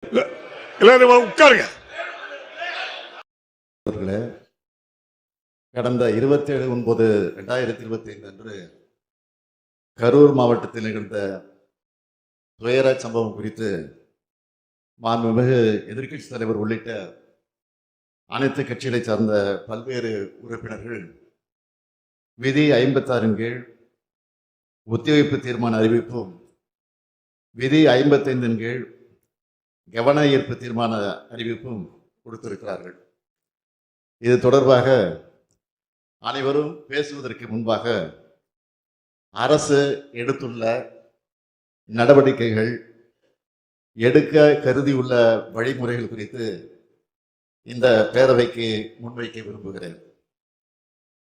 உட்காருங்க. கடந்த 27/9/2025 அன்று கரூர் மாவட்டத்தில் நிகழ்ந்த துயர சம்பவம் குறித்து மாண்புமிகு எதிர்க்கட்சி தலைவர் உள்ளிட்ட அனைத்து கட்சிகளை சார்ந்த பல்வேறு உறுப்பினர்கள் விதி 56 கீழ் ஒத்திவைப்பு தீர்மான அறிவிப்பும் விதி 55 கீழ் கவன ஈர்ப்பு தீர்மான அறிவிப்பும் கொடுத்திருக்கிறார்கள். இது தொடர்பாக அனைவரும் பேசுவதற்கு முன்பாக அரசு எடுத்துள்ள நடவடிக்கைகள், எடுக்க கருதியுள்ள வழிமுறைகள் குறித்து இந்த பேரவைக்கு முன்வைக்க விரும்புகிறேன்.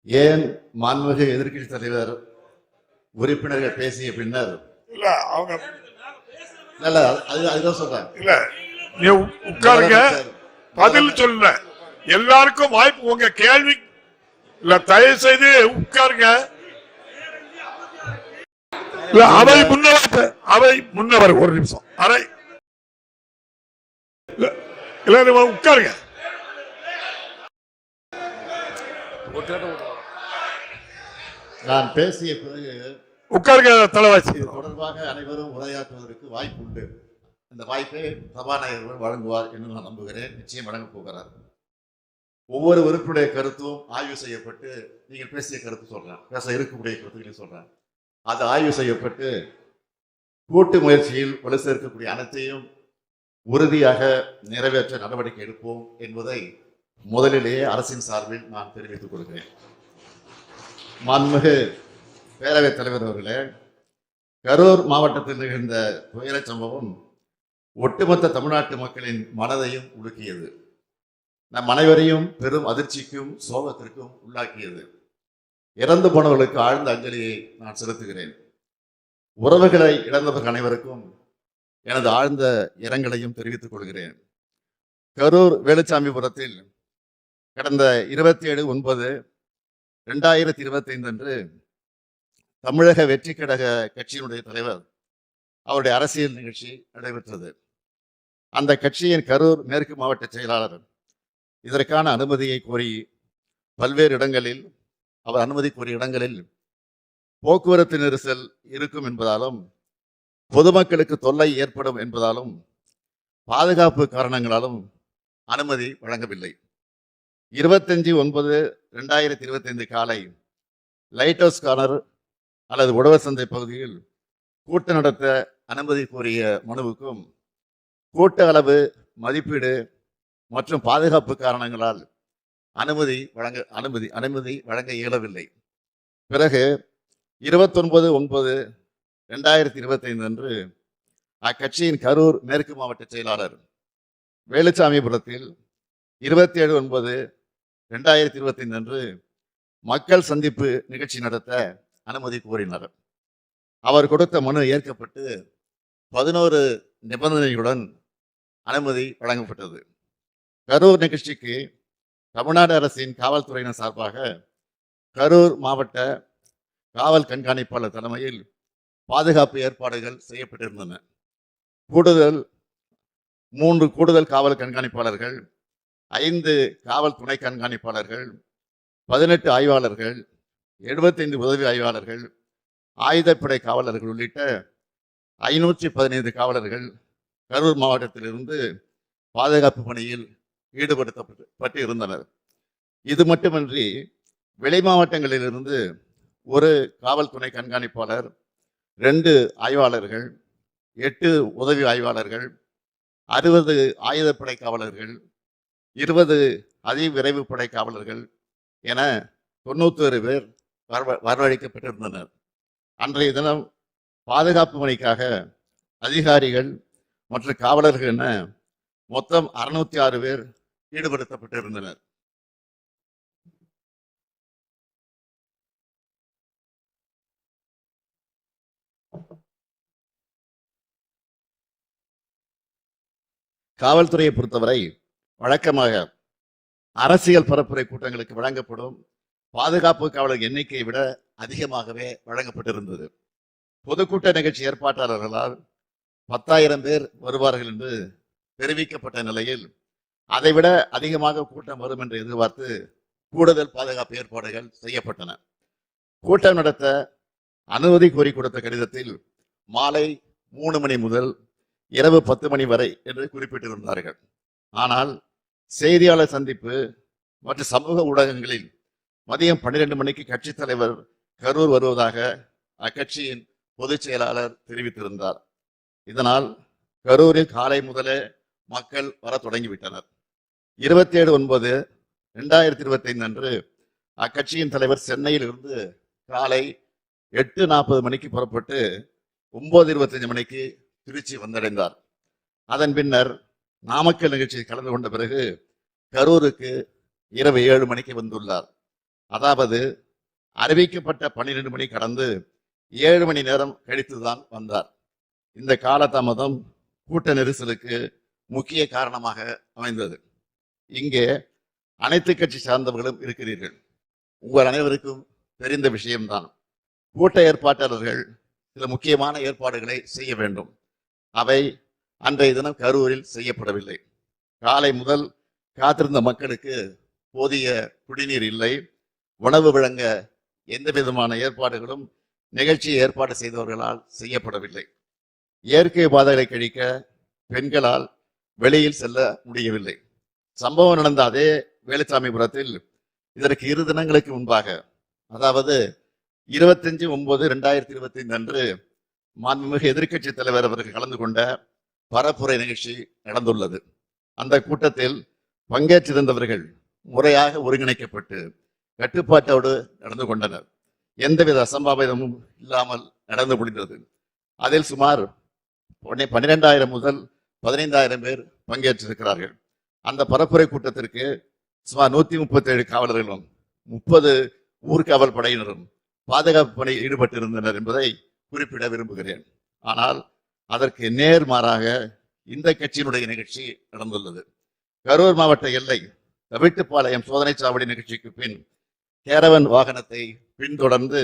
ஏன் மாண்புமிகு எதிர்க்கட்சி தலைவர் உறுப்பினர்கள் பேசிய பின்னர் அதுதான் சொல்றேன். இல்ல, நீ உட்காருங்க, பதில் சொல்ல எல்லாருக்கும் வாய்ப்பு. உங்க கேள்வி இல்ல, தயவு செய்து உட்காருங்க. இல்ல, அவை முன்னவர் ஒரு நிமிஷம். இல்ல, உட்காருங்க. நான் பேசிய பிறகு உட்காருங்க. தலைவாசி தொடர்பாக அனைவரும் உரையாற்றுவதற்கு வாய்ப்பு உண்டு. இந்த வாய்ப்பை சபாநாயகர் வழங்குவார் என்று நான் நம்புகிறேன். நிச்சயம் வழங்கப் போகிறார். ஒவ்வொரு உறுப்பினுடைய கருத்தும் ஆய்வு செய்யப்பட்டு, நீங்கள் பேசிய கருத்து சொல்றேன், பேச இருக்கக்கூடிய கருத்துக்களை சொல்றேன், அது ஆய்வு செய்யப்பட்டு கூட்டு முயற்சியில் வலு சேர்க்கக்கூடிய அனைத்தையும் உறுதியாக நிறைவேற்ற நடவடிக்கை எடுப்போம் என்பதை முதலிலேயே அரசின் சார்பில் நான் தெரிவித்துக் கொள்கிறேன். மாண்புமிகு பேரவைத் தலைவர் அவர்களே, கரூர் மாவட்டத்தில் நிகழ்ந்த துயர சம்பவம் ஒட்டுமொத்த தமிழ்நாட்டு மக்களின் மனதையும் உலுக்கியது. நம் அனைவரையும் பெரும் அதிர்ச்சிக்கும் சோகத்திற்கும் உள்ளாக்கியது. இறந்து போனவர்களுக்கு ஆழ்ந்த அஞ்சலியை நான் செலுத்துகிறேன். உறவுகளை இழந்தவர்கள் அனைவருக்கும் எனது ஆழ்ந்த இரங்கலையும் தெரிவித்துக் கொள்கிறேன். கரூர் வேலுச்சாமிபுரத்தில் கடந்த 27/9/2025 அன்று தமிழக வெற்றி கழக கட்சியினுடைய தலைவர் அவருடைய அரசியல் நிகழ்ச்சி நடைபெற்றது. அந்த கட்சியின் கரூர் மேற்கு மாவட்ட செயலாளர் இதற்கான அனுமதியை கோரி பல்வேறு இடங்களில் அவர் அனுமதி கோரிய இடங்களில் போக்குவரத்து நெரிசல் இருக்கும் என்பதாலும் பொதுமக்களுக்கு தொல்லை ஏற்படும் என்பதாலும் பாதுகாப்பு காரணங்களாலும் அனுமதி வழங்கவில்லை. 25/9/2025 காலை லைட் ஹவுஸ் கார்னர் அல்லது உழவர் சந்தை பகுதியில் கூட்டம் நடத்த அனுமதி கோரிய மனுவுக்கும் கூட்ட அளவு, மதிப்பீடு மற்றும் பாதுகாப்பு காரணங்களால் அனுமதி வழங்க இயலவில்லை. பிறகு 29/9/2025 அன்று அக்கட்சியின் கரூர் மேற்கு மாவட்ட செயலாளர் வேலுச்சாமிபுரத்தில் 27/9/2025 அன்று மக்கள் சந்திப்பு நிகழ்ச்சி நடத்த அனுமதி கோரினார். அவர் கொடுத்த மனு ஏற்கப்பட்டு 11 நிபந்தனைகளுடன் அனுமதி வழங்கப்பட்டது. கரூர் நிகழ்ச்சிக்கு தமிழ்நாடு அரசின் காவல்துறையினர் சார்பாக கரூர் மாவட்ட காவல் கண்காணிப்பாளர் தலைமையில் பாதுகாப்பு ஏற்பாடுகள் செய்யப்பட்டிருந்தன. 3 கூடுதல் காவல் கண்காணிப்பாளர்கள், 5 காவல் துணை கண்காணிப்பாளர்கள், 18 ஆய்வாளர்கள், 75 உதவி ஆய்வாளர்கள், ஆயுதப்படை காவலர்கள் உள்ளிட்ட 515 காவலர்கள் கரூர் மாவட்டத்திலிருந்து பாதுகாப்பு பணியில் ஈடுபடுத்தப்பட்டு இருந்தனர். இது மட்டுமின்றி வெளி மாவட்டங்களிலிருந்து 1 காவல் துணை கண்காணிப்பாளர், 2 ஆய்வாளர்கள், 8 உதவி ஆய்வாளர்கள், 60 ஆயுதப்படை காவலர்கள், 20 அதிவிரைவு படை காவலர்கள் என 91 பேர் வரவழைக்கப்பட்டிருந்தனர். அன்றைய தினம் பாதுகாப்பு பணிக்காக அதிகாரிகள் மற்றும் காவலர்கள் என மொத்தம் 606 பேர் ஈடுபடுத்தப்பட்டிருந்தனர். காவல்துறையை பொறுத்தவரை வழக்கமாக அரசியல் பரப்புரை கூட்டங்களுக்கு வழங்கப்படும் பாதுகாப்பு காவலர் எண்ணிக்கையை விட அதிகமாகவே வழங்கப்பட்டிருந்தது. பொதுக்கூட்ட நிகழ்ச்சி ஏற்பாட்டாளர்களால் 10,000 பேர் வருவார்கள் என்று தெரிவிக்கப்பட்ட நிலையில் அதைவிட அதிகமாக கூட்டம் வரும் என்று எதிர்பார்த்து கூடுதல் பாதுகாப்பு ஏற்பாடுகள் செய்யப்பட்டன. கூட்டம் நடத்த அனுமதி கோரி கொடுத்த கடிதத்தில் மாலை 3 மணி முதல் இரவு 10 மணி வரை என்று குறிப்பிட்டிருந்தார்கள். ஆனால் செய்தியாளர் சந்திப்பு மற்றும் சமூக ஊடகங்களில் மதியம் 12 மணிக்கு கட்சித் தலைவர் கரூர் வருவதாக அக்கட்சியின் பொதுச் செயலாளர் தெரிவித்திருந்தார். இதனால் கரூரில் காலை முதலே மக்கள் வர தொடங்கிவிட்டனர். 27/9/2025 அன்று அக்கட்சியின் தலைவர் சென்னையில் இருந்து காலை 8:40 மணிக்கு புறப்பட்டு 9:25 மணிக்கு திருச்சி வந்தடைந்தார். அதன் பின்னர் நாமக்கல் நிகழ்ச்சியில் கலந்து கொண்ட பிறகு கரூருக்கு இரவு 7 மணிக்கு வந்துள்ளார். அதாவது அறிவிக்கப்பட்ட 12 மணி கடந்து 7 மணி நேரம் கழித்துதான் வந்தார். இந்த காலதாமதம் கூட்ட நெரிசலுக்கு முக்கிய காரணமாக அமைந்தது. இங்கே அனைத்து கட்சி சார்ந்தவர்களும் இருக்கிறீர்கள். உங்கள் அனைவருக்கும் தெரிந்த விஷயம்தான். கூட்ட ஏற்பாட்டாளர்கள் சில முக்கியமான ஏற்பாடுகளை செய்ய வேண்டும். அவை அன்றைய தினம் கரூரில் செய்யப்படவில்லை. காலை முதல் காத்திருந்த மக்களுக்கு போதிய குடிநீர் இல்லை. உணவு வழங்க எந்த விதமான ஏற்பாடுகளும் நிகழ்ச்சியை ஏற்பாடு செய்தவர்களால் செய்யப்படவில்லை. இயற்கை பாதைகளை கழிக்க பெண்களால் வெளியில் செல்ல முடியவில்லை. சம்பவம் நடந்த அதே வேலுசாமிபுரத்தில் இதற்கு 2 தினங்களுக்கு முன்பாக, அதாவது 25/9/2025 அன்று மாண்புமிகு எதிர்க்கட்சி தலைவர் அவர்கள் கலந்து கொண்ட பரப்புரை நிகழ்ச்சி நடந்துள்ளது. அந்த கூட்டத்தில் பங்கேற்றிருந்தவர்கள் முறையாக ஒருங்கிணைக்கப்பட்டு கட்டுப்பாட்டோடு நடந்து கொண்டனர். எந்தவித அசம்பாவிதமும் இல்லாமல் நடந்து முடிந்தது. அதில் சுமார் 12,000 முதல் 15,000 பேர் பங்கேற்றிருக்கிறார்கள். அந்த பரப்புரை கூட்டத்திற்கு சுமார் 137 காவலர்களும் 30 ஊர்காவல் படையினரும் பாதுகாப்பு பணியில் ஈடுபட்டிருந்தனர் என்பதை குறிப்பிட விரும்புகிறேன். ஆனால் அதற்கு நேர்மாறாக இந்த கட்சியினுடைய நிகழ்ச்சி நடந்துள்ளது. கரூர் மாவட்ட எல்லை தவிட்டுப்பாளையம் சோதனை சாவடி நிகழ்ச்சிக்கு பின் கேரவன் வாகனத்தை பின்தொடர்ந்து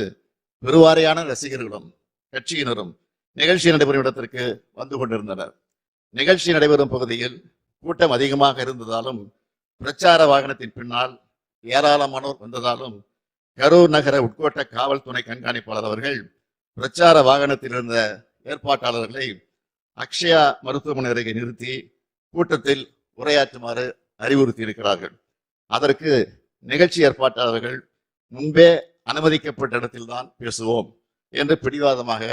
பெருவாரியான ரசிகர்களும் கட்சியினரும் நிகழ்ச்சி நடைபெறும் இடத்திற்கு வந்து கொண்டிருந்தனர். நிகழ்ச்சி நடைபெறும் பகுதியில் கூட்டம் அதிகமாக இருந்ததாலும் பிரச்சார வாகனத்தின் பின்னால் ஏராளமானோர் வந்ததாலும் கரூர் நகர உட்கோட்ட காவல் துணை கண்காணிப்பாளர் அவர்கள் பிரச்சார வாகனத்தில் இருந்த ஏற்பாட்டாளர்களை அக்ஷயா மருத்துவமனை அருகே நிறுத்தி கூட்டத்தில் உரையாற்றுமாறு அறிவுறுத்தி இருக்கிறார்கள். அதற்கு நிகழ்ச்சி ஏற்பாட்டாளர்கள் முன்பே அனுமதிக்கப்பட்ட இடத்தில்தான் பேசுவோம் என்று பிடிவாதமாக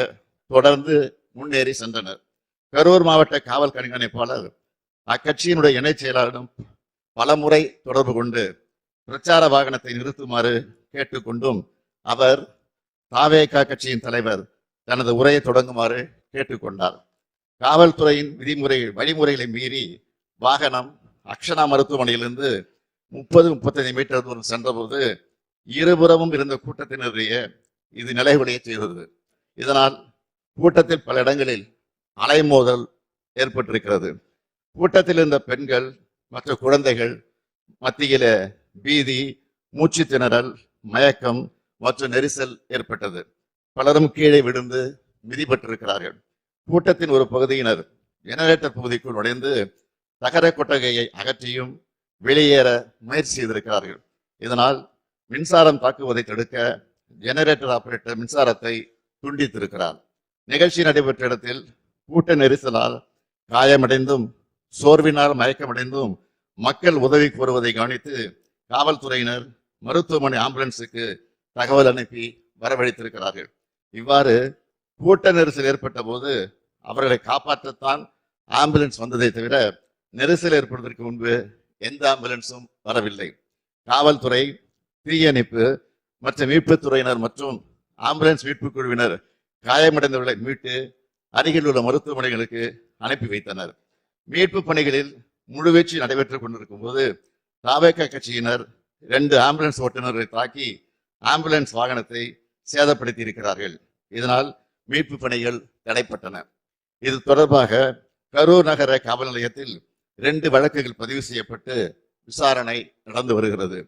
தொடர்ந்து முன்னேறி சென்றனர். கரூர் மாவட்ட காவல் கண்காணிப்பாளர் அக்கட்சியினுடைய இணைச் செயலாளரிடம் பலமுறை தொடர்பு கொண்டு பிரச்சார வாகனத்தை நிறுத்துமாறு கேட்டுக்கொண்டும் அவர் தாவேகா கட்சியின் தலைவர் தனது உரையை தொடங்குமாறு கேட்டுக்கொண்டார். காவல்துறையின் வழிமுறைகளை மீறி வாகனம் அக்ஷனா மருத்துவமனையிலிருந்து 30-35 மீட்டர் தூரம் சென்றபோது இருபுறமும் இருந்த கூட்டத்தினரையே இது நிலைகுலைய செய்தது. இதனால் கூட்டத்தில் பல இடங்களில் அலைமோதல் ஏற்பட்டிருக்கிறது. கூட்டத்தில் இருந்த பெண்கள் மற்ற குழந்தைகள் மத்தியில பீதி, மூச்சு திணறல், மயக்கம் மற்றும் நெரிசல் ஏற்பட்டது. பலரும் கீழே விழுந்து மிதிப்பட்டிருக்கிறார்கள். கூட்டத்தின் ஒரு பகுதியினர் ஜெனரேட்டர் பகுதிக்குள் நுழைந்து தகர கொட்டகையை அகற்றியும் வெளியேற முயற்சி செய்திருக்கிறார்கள். இதனால் மின்சாரம் தாக்குவதை தடுக்க ஜெனரேட்டர் ஆபரேட்டர் மின்சாரத்தை துண்டித்திருக்கிறார். நிகழ்ச்சி நடைபெற்ற இடத்தில் கூட்ட நெரிசலால் காயமடைந்தும் சோர்வினால் மயக்கமடைந்தும் மக்கள் உதவி கோருவதை கவனித்து காவல்துறையினர் மருத்துவமனை ஆம்புலன்ஸுக்கு தகவல் அனுப்பி வரவழைத்திருக்கிறார்கள். இவ்வாறு கூட்ட நெரிசல் ஏற்பட்ட போது அவர்களை காப்பாற்றத்தான் ஆம்புலன்ஸ் வந்ததை தவிர நெரிசல் ஏற்படுவதற்கு முன்பு எந்த ஆம்புலன்ஸும் வரவில்லை. காவல்துறை, தீயணைப்பு மற்றும் மீட்புத்துறையினர் மற்றும் ஆம்புலன்ஸ் மீட்பு குழுவினர் காயமடைந்தவர்களை மீட்டு அருகில் உள்ள மருத்துவமனைகளுக்கு அனுப்பி வைத்தனர். மீட்பு பணிகளில் முழுவீச்சு நடைபெற்றுக் கொண்டிருக்கும் போது தாவேகா கட்சியினர் 2 ஆம்புலன்ஸ் ஓட்டுநர்களை தாக்கி ஆம்புலன்ஸ் வாகனத்தை சேதப்படுத்தி இருக்கிறார்கள். இதனால் மீட்பு பணிகள் தடைப்பட்டன. இது தொடர்பாக கரூர் நகர காவல் நிலையத்தில் 2 வழக்குகள் பதிவு செய்யப்பட்டு விசாரணை நடந்து வருகிறது.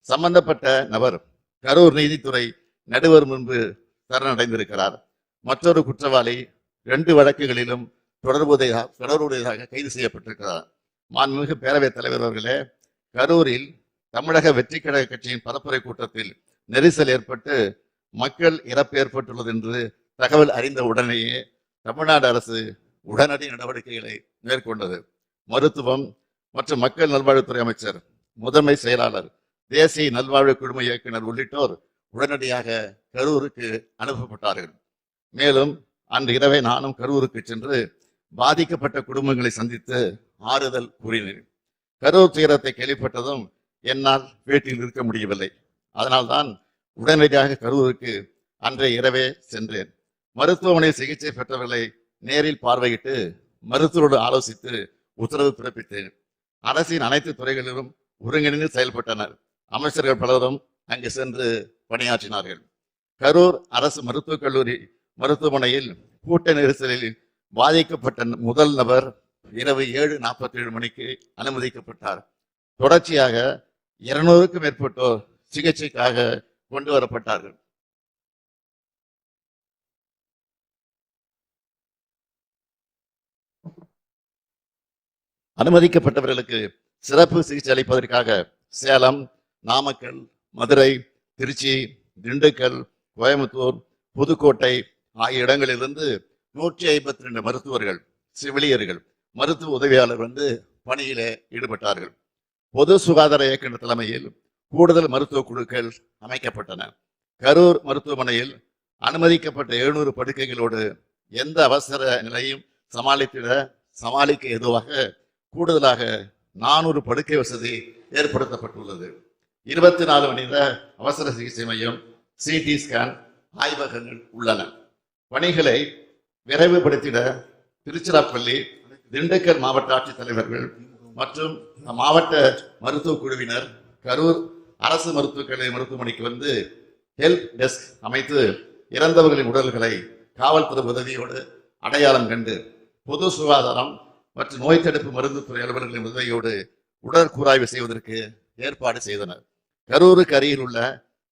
சம்பந்தப்பட்ட நபர் கரூர் நீதித்துறை நடுவர் முன்பு சரணடைந்திருக்கிறார். மற்றொரு குற்றவாளி 2 வழக்குகளிலும் தொடர்புடையதாக கைது செய்யப்பட்டிருக்கிறார். மாண்புமிகு பேரவைத் தலைவர் அவர்களே, கரூரில் தமிழக வெற்றி கழக கட்சியின் பரப்புரை கூட்டத்தில் நெரிசல் ஏற்பட்டு மக்கள் இறப்பு ஏற்பட்டுள்ளது என்று தகவல் அறிந்த உடனேயே தமிழ்நாடு அரசு உடனடி நடவடிக்கைகளை மேற்கொண்டது. மருத்துவம் மற்றும் மக்கள் நல்வாழ்வுத்துறை அமைச்சர், முதன்மை செயலாளர், தேசிய நல்வாழ்வு குழும இயக்குனர் உள்ளிட்டோர் உடனடியாக கரூருக்கு அனுப்பப்பட்டார்கள். மேலும் அன்று இரவே நானும் கரூருக்கு சென்று பாதிக்கப்பட்ட குடும்பங்களை சந்தித்து ஆறுதல் கூறினேன். கரூர் துயரத்தை கேள்விப்பட்டதும் என்னால் வீட்டில் இருக்க முடியவில்லை. அதனால்தான் உடனடியாக கரூருக்கு அன்றைய இரவே சென்றேன். மருத்துவமனையில் சிகிச்சை பெற்றவர்களை நேரில் பார்வையிட்டு மருத்துவரோடு ஆலோசித்து உத்தரவு பிறப்பித்தேன். அரசின் அனைத்து துறைகளிலும் ஒருங்கிணைந்து செயல்பட்டனர். அமைச்சர்கள் பலரும் அங்கு சென்று பணியாற்றினார்கள். கரூர் அரசு மருத்துவக் கல்லூரி மருத்துவமனையில் கூட்ட நெரிசலில் பாதிக்கப்பட்ட முதல் நபர் இரவு 7:47 மணிக்கு அனுமதிக்கப்பட்டார். தொடர்ச்சியாக 200க்கும் மேற்பட்டோர் சிகிச்சைக்காக கொண்டு வரப்பட்டார்கள். அனுமதிக்கப்பட்டவர்களுக்கு சிறப்பு சிகிச்சை அளிப்பதற்காக சேலம், நாமக்கல், மதுரை, திருச்சி, திண்டுக்கல், கோயம்புத்தூர், புதுக்கோட்டை ஆகிய இடங்களிலிருந்து 152 மருத்துவர்கள், செவிலியர்கள், மருத்துவ உதவியாளர் பணியிலே ஈடுபட்டார்கள். பொது சுகாதார இயக்குநர் தலைமையில் கூடுதல் மருத்துவ குழுக்கள் அமைக்கப்பட்டன. கரூர் மருத்துவமனையில் அனுமதிக்கப்பட்ட 700 படுக்கைகளோடு எந்த அவசர நிலையும் சமாளிக்க ஏதுவாக கூடுதலாக 400 படுக்கை வசதி ஏற்படுத்தப்பட்டுள்ளது. 24 மணி நேர அவசர சிகிச்சை மையம், சிடி ஸ்கேன் ஆய்வகங்கள் உள்ளன. பணிகளை விரைவுபடுத்திட திருச்சிராப்பள்ளி, திண்டுக்கல் மாவட்ட ஆட்சித்தலைவர்கள் மற்றும் மாவட்ட மருத்துவ குழுவினர் கரூர் அரசு மருத்துவக் கல்லூரி மருத்துவமனைக்கு ஹெல்ப் டெஸ்க் அமைத்து இறந்தவர்களின் உடல்களை காவல்துறை உதவியோடு அடையாளம் கண்டு பொது சுகாதாரம் மற்றும் நோய் தடுப்பு மருந்து துறை அலுவலர்களின் உதவியோடு உடற்கூராய்வு செய்வதற்கு ஏற்பாடு செய்தனர். கரூருக்கு அருகில் உள்ள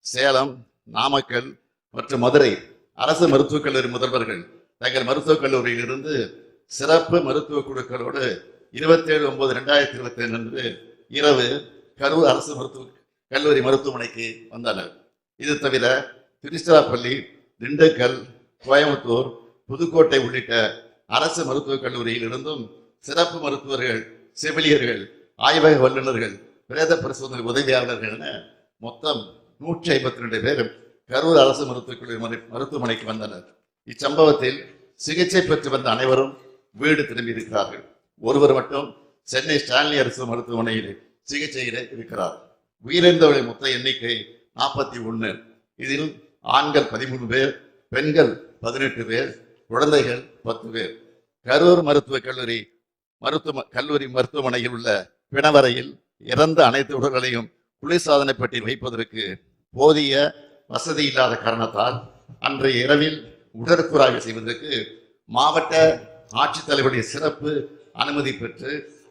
சேலம், நாமக்கல் மற்றும் மதுரை அரசு மருத்துவக் கல்லூரி முதல்வர்கள் தங்கள் மருத்துவக் கல்லூரியில் இருந்து சிறப்பு மருத்துவ குழுக்களோடு 27/9/2022 அன்று இரவு கரூர் அரசு மருத்துவக் கல்லூரி மருத்துவமனைக்கு வந்தனர். இது தவிர திருச்சிராப்பள்ளி, திண்டுக்கல், கோயம்புத்தூர், புதுக்கோட்டை உள்ளிட்ட அரசு மருத்துவக் கல்லூரியில் இருந்தும் சிறப்பு மருத்துவர்கள், செவிலியர்கள், ஆய்வக வல்லுநர்கள், பிரேத பரிசோதனை உதவியாளர்கள் என மொத்தம் 152 பேர் கரூர் அரசு மருத்துவக் கல்லூரி மருத்துவமனைக்கு வந்தனர். இச்சம்பவத்தில் சிகிச்சை பெற்று வந்த அனைவரும் வீடு திரும்பி இருக்கிறார்கள். ஒருவர் மட்டும் சென்னை ஸ்டான்லி அரசு மருத்துவமனையில் சிகிச்சையில் இருக்கிறார். உயிரிழந்தவர்களின் மொத்த எண்ணிக்கை 41. இதில் ஆண்கள் 13 பேர், பெண்கள் 18 பேர், குழந்தைகள் 10 பேர். கரூர் மருத்துவக் கல்லூரி மருத்துவமனையில் உள்ள பிணவரையில் இறந்த அனைத்து உடல்களையும் குளிர்சாதனை பெட்டியில் வைப்பதற்கு போதிய வசதி இல்லாத காரணத்தால் அன்றைய இரவில் உடற்கூராய்வு செய்வதற்கு மாவட்ட ஆட்சித்தலைவருடைய சிறப்பு அனுமதி பெற்று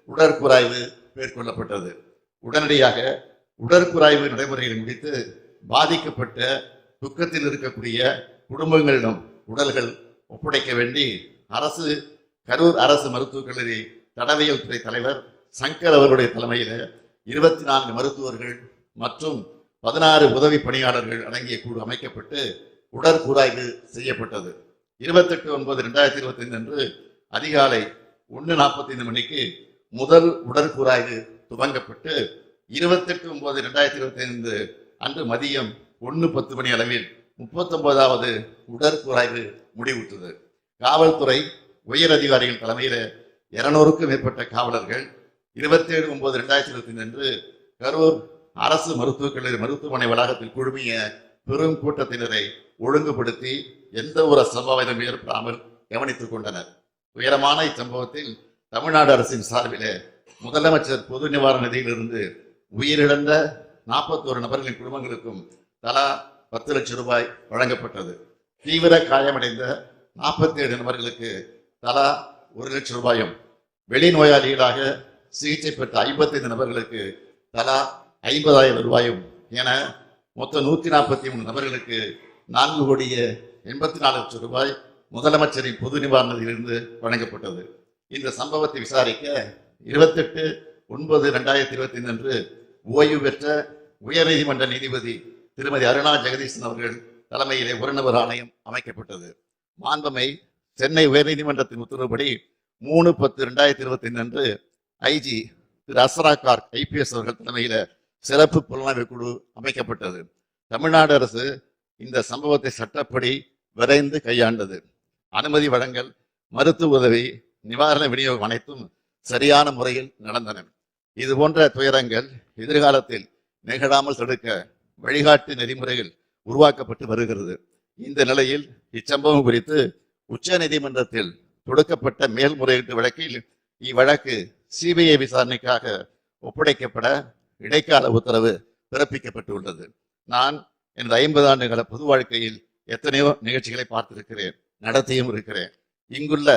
உடற்கூராய்வு மேற்கொள்ளப்பட்டது. உடனடியாக உடற்கூராய்வு நடைமுறைகளை முடித்து பாதிக்கப்பட்ட துக்கத்தில் இருக்கக்கூடிய குடும்பங்களிடம் உடல்கள் ஒப்படைக்க வேண்டி கரூர் அரசு மருத்துவக் கல்லூரி தடவியல் துறை தலைவர் சங்கர் அவர்களுடைய தலைமையில் 24 மருத்துவர்கள் மற்றும் 16 உதவி பணியாளர்கள் அடங்கிய குழு அமைக்கப்பட்டு உடற்கூராய்வு செய்யப்பட்டது. 28/9/2025 அன்று அதிகாலை 1:45 மணிக்கு முதல் உடற்கூராய்வு துவங்கப்பட்டு 28/9/2025 அன்று மதியம் 1:10 மணி அளவில் 39வது உடற்கூராய்வு முடிவுற்றது. காவல்துறை உயர் அதிகாரிகள் தலைமையில் 200க்கும் மேற்பட்ட காவலர்கள் 27/9/2025 அன்று கரூர் அரசு மருத்துவக் கல்லூரி மருத்துவமனை வளாகத்தில் குழுமிய பெரும் கூட்டத்தினரை ஒழுங்குபடுத்தி எந்த ஒரு அசம்பாவிதம் ஏற்படாமல் கவனித்துக் கொண்டனர். உயரமான இச்சம்பவத்தில் தமிழ்நாடு அரசின் சார்பில் முதலமைச்சர் பொது நிவாரண நிதியிலிருந்து உயிரிழந்த 41 நபர்களின் குடும்பங்களுக்கும் தலா 10 லட்சம் ரூபாய் வழங்கப்பட்டது. தீவிர காயமடைந்த 47 நபர்களுக்கு தலா 1 லட்சம் ரூபாயும், வெளிநோயாளிகளாக சிகிச்சை பெற்ற 55 நபர்களுக்கு தலா 50,000 ரூபாயும் என மொத்தம் 143 நபர்களுக்கு 4,84,00,000 ரூபாய் முதலமைச்சரின் பொது நிவாரணத்திலிருந்து வழங்கப்பட்டது. இந்த சம்பவத்தை விசாரிக்க 28/9/2025 அன்று ஓய்வு பெற்ற உயர்நீதிமன்ற நீதிபதி திருமதி அருணா ஜெகதீசன் அவர்கள் தலைமையிலே ஒரு நபர் ஆணையம் அமைக்கப்பட்டது. மாண்பமை சென்னை உயர்நீதிமன்றத்தின் உத்தரவுப்படி 3/10/2025 அன்று ஐஜி திரு அஸ்ரா கார்க் ஐபிஎஸ் அவர்கள் தலைமையில சிறப்பு புலனாய்வு குழு அமைக்கப்பட்டது. தமிழ்நாடு அரசு இந்த சம்பவத்தை சட்டப்படி விரைந்து கையாண்டது. அனுமதி வழங்கல், மருத்துவ உதவி, நிவாரண விநியோகம் அனைத்தும் சரியான முறையில் நடந்தன. இது போன்ற துயரங்கள் எதிர்காலத்தில் நிகழாமல் தடுக்க வழிகாட்டு நெறிமுறைகள் உருவாக்கப்பட்டு வருகிறது. இந்த நிலையில் இச்சம்பவம் குறித்து உச்ச நீதிமன்றத்தில் தொடுக்கப்பட்ட மேல்முறையீட்டு வழக்கில் இவ்வழக்கு சிபிஐ விசாரணைக்காக ஒப்படைக்கப்பட இடைக்கால உத்தரவு பிறப்பிக்கப்பட்டுள்ளது. நான் எனது 50 ஆண்டுகள பொது வாழ்க்கையில் எத்தனையோ நிகழ்ச்சிகளை பார்த்திருக்கிறேன், நடத்தியும் இருக்கிறேன். இங்குள்ள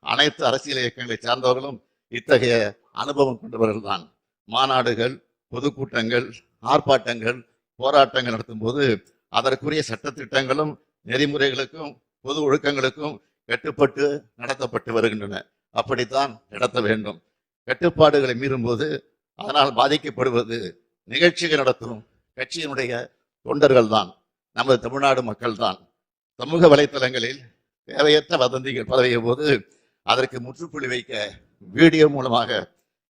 அனைத்து அரசியல் இயக்கங்களை சார்ந்தவர்களும் இத்தகைய அனுபவம் கொண்டவர்கள் தான். மாநாடுகள், பொதுக்கூட்டங்கள், ஆர்ப்பாட்டங்கள், போராட்டங்கள் நடத்தும் போது அதற்குரிய சட்டத்திட்டங்களும் நெறிமுறைகளுக்கும் பொது ஒழுக்கங்களுக்கும் கட்டுப்பட்டு நடத்தப்பட்டு வருகின்றன. அப்படித்தான் நடத்த வேண்டும். கட்டுப்பாடுகளை மீறும்போது அதனால் பாதிக்கப்படுவது நிகழ்ச்சிகள் நடத்தும் கட்சியினுடைய தொண்டர்கள் தான், நமது தமிழ்நாடு மக்கள் தான். சமூக வலைத்தளங்களில் தேவையற்ற வதந்திகள் பரவிய போது அதற்கு முற்றுப்புள்ளி வைக்க வீடியோ மூலமாக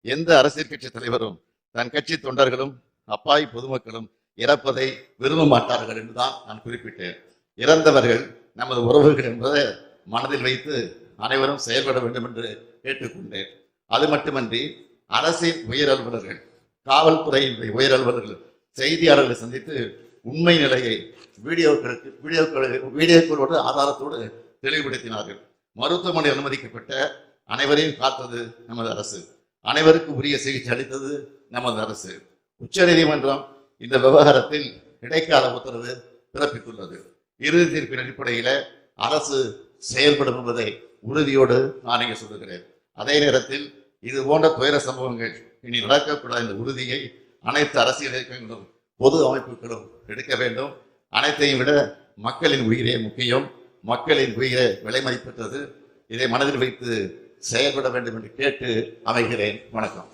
எந்த அரசியல் கட்சி தலைவரும் தன் கட்சி தொண்டர்களும் அப்பாவி பொதுமக்களும் இறப்பதை விரும்ப மாட்டார்கள் என்றுதான் நான் குறிப்பிட்டேன். இறந்தவர்கள் நமது உறவுகள் என்பதை மனதில் வைத்து அனைவரும் செயல்பட வேண்டும் என்று கேட்டுக்கொண்டேன். அது மட்டுமன்றி அரசின் உயர் அலுவலர்கள், காவல்துறையின் உயர் அலுவலர்கள் செய்தியாளர்களை சந்தித்து உண்மை நிலையை வீடியோக்களோடு ஆதாரத்தோடு தெளிவுபடுத்தினார்கள். மருத்துவமனை அனுமதிக்கப்பட்ட அனைவரையும் காத்தது நமது அரசு. அனைவருக்கும் உரிய சிகிச்சை அளித்தது நமது அரசு. உச்ச நீதிமன்றம் இந்த விவகாரத்தில் இடைக்கால உத்தரவு பிறப்பித்துள்ளது. இறுதி தீர்ப்பின் அடிப்படையில அரசு செயல்படும் என்பதை உறுதியோடு நான் இங்கே சொல்லுகிறேன். அதே நேரத்தில் இது போன்ற துயர சம்பவங்கள் இனி நடக்கக்கூடாத இந்த உறுதியை அனைத்து அரசியல் இயக்கங்களும் பொது அமைப்புகளும் எடுக்க வேண்டும். அனைத்தையும் விட மக்களின் உயிரே முக்கியம். மக்களின் உயிரை விலை மதிப்பற்றது. இதை மனதில் வைத்து செயல்பட வேண்டும் என்று கேட்டு அமைகிறேன். வணக்கம்.